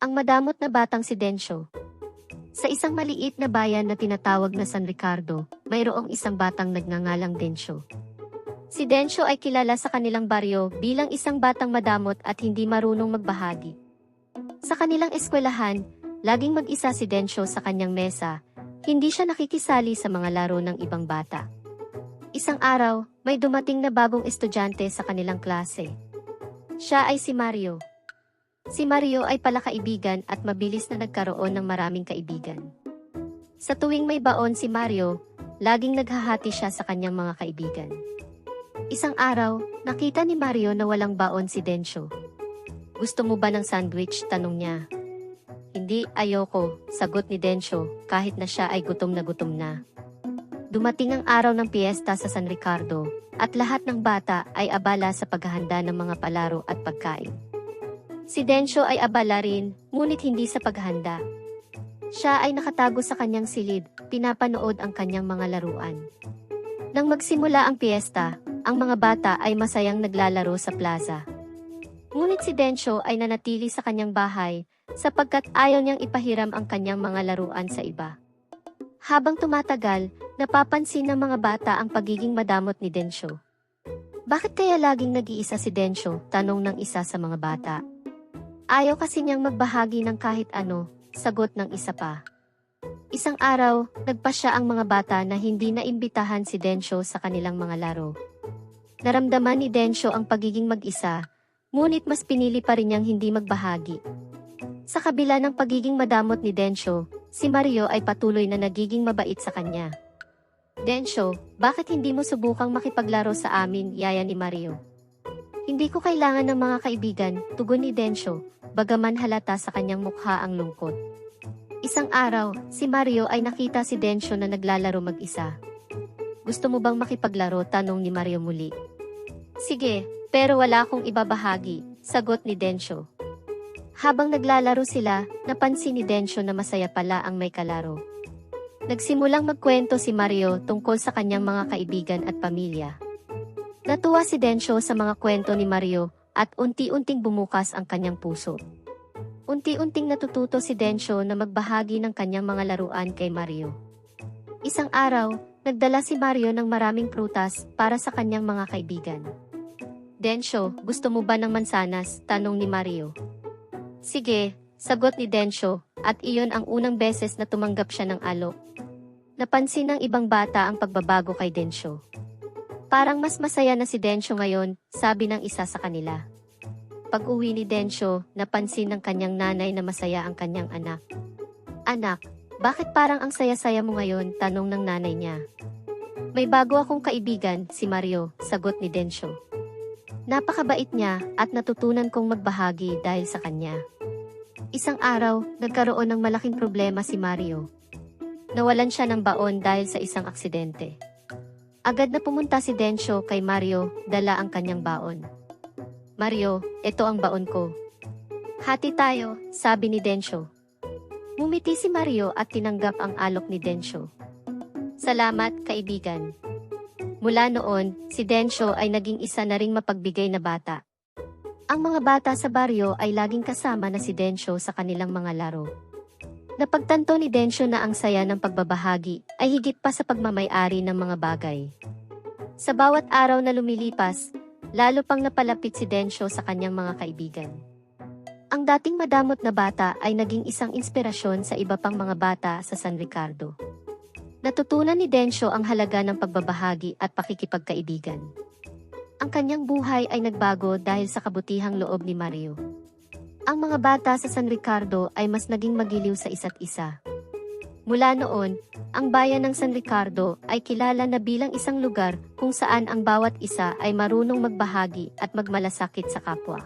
Ang madamot na batang si Densyo. Sa isang maliit na bayan na tinatawag na San Ricardo, mayroong isang batang nagngangalang Densyo. Si Densyo ay kilala sa kanilang baryo bilang isang batang madamot at hindi marunong magbahagi. Sa kanilang eskwelahan, laging mag-isa si Densyo sa kanyang mesa, hindi siya nakikisali sa mga laro ng ibang bata. Isang araw, may dumating na bagong estudyante sa kanilang klase. Siya ay si Mario. Si Mario ay palakaibigan at mabilis na nagkaroon ng maraming kaibigan. Sa tuwing may baon si Mario, laging naghahati siya sa kanyang mga kaibigan. Isang araw, nakita ni Mario na walang baon si Densyo. "Gusto mo ba ng sandwich?" tanong niya. "Hindi, ayoko," sagot ni Densyo, kahit na siya ay gutom na. Dumating ang araw ng piyesta sa San Ricardo, at lahat ng bata ay abala sa paghahanda ng mga palaro at pagkain. Si Densyo ay abala rin, ngunit hindi sa paghahanda. Siya ay nakatago sa kanyang silid, pinapanood ang kanyang mga laruan. Nang magsimula ang piyesta, ang mga bata ay masayang naglalaro sa plaza. Ngunit si Densyo ay nanatili sa kanyang bahay, sapagkat ayaw niyang ipahiram ang kanyang mga laruan sa iba. Habang tumatagal, napapansin ng mga bata ang pagiging madamot ni Densyo. "Bakit kaya laging nag-iisa si Densyo?" tanong ng isa sa mga bata. "Ayaw kasi niyang magbahagi ng kahit ano," sagot ng isa pa. Isang araw, nagpasya ang mga bata na hindi naimbitahan si Densyo sa kanilang mga laro. Naramdaman ni Densyo ang pagiging mag-isa, ngunit mas pinili pa rin niyang hindi magbahagi. Sa kabila ng pagiging madamot ni Densyo, si Mario ay patuloy na nagiging mabait sa kanya. "Densyo, bakit hindi mo subukang makipaglaro sa amin?" yaya ni Mario. "Hindi ko kailangan ng mga kaibigan," tugon ni Densyo, bagaman halata sa kanyang mukha ang lungkot. Isang araw, si Mario ay nakita si Densyo na naglalaro mag-isa. "Gusto mo bang makipaglaro?" tanong ni Mario muli. "Sige, pero wala akong ibabahagi," sagot ni Densyo. Habang naglalaro sila, napansin ni Densyo na masaya pala ang may kalaro. Nagsimulang magkwento si Mario tungkol sa kanyang mga kaibigan at pamilya. Natuwa si Densyo sa mga kwento ni Mario, at unti-unting bumukas ang kanyang puso. Unti-unting natututo si Densyo na magbahagi ng kanyang mga laruan kay Mario. Isang araw, nagdala si Mario ng maraming prutas para sa kanyang mga kaibigan. "Densyo, gusto mo ba ng mansanas?" tanong ni Mario. "Sige," sagot ni Densyo, at iyon ang unang beses na tumanggap siya ng alok. Napansin ng ibang bata ang pagbabago kay Densyo. "Parang mas masaya na si Densyo ngayon," sabi ng isa sa kanila. Pag-uwi ni Densyo, napansin ng kanyang nanay na masaya ang kanyang anak. "Anak, bakit parang ang saya-saya mo ngayon?" tanong ng nanay niya. "May bago akong kaibigan, si Mario," sagot ni Densyo. "Napakabait niya at natutunan kong magbahagi dahil sa kanya." Isang araw, nagkaroon ng malaking problema si Mario. Nawalan siya ng baon dahil sa isang aksidente. Agad na pumunta si Densyo kay Mario, dala ang kanyang baon. "Mario, ito ang baon ko." "Hati tayo," sabi ni Densyo. Ngumiti si Mario at tinanggap ang alok ni Densyo. "Salamat, kaibigan." Mula noon, si Densyo ay naging isa na ring mapagbigay na bata. Ang mga bata sa baryo ay laging kasama na si Densyo sa kanilang mga laro. Napagtanto ni Densyo na ang saya ng pagbabahagi ay higit pa sa pagmamay-ari ng mga bagay. Sa bawat araw na lumilipas, lalo pang napalapit si Densyo sa kanyang mga kaibigan. Ang dating madamot na bata ay naging isang inspirasyon sa iba pang mga bata sa San Ricardo. Natutunan ni Densyo ang halaga ng pagbabahagi at pakikipagkaibigan. Ang kanyang buhay ay nagbago dahil sa kabutihang loob ni Mario. Ang mga bata sa San Ricardo ay mas naging magiliw sa isa't isa. Mula noon, ang bayan ng San Ricardo ay kilala na bilang isang lugar kung saan ang bawat isa ay marunong magbahagi at magmalasakit sa kapwa.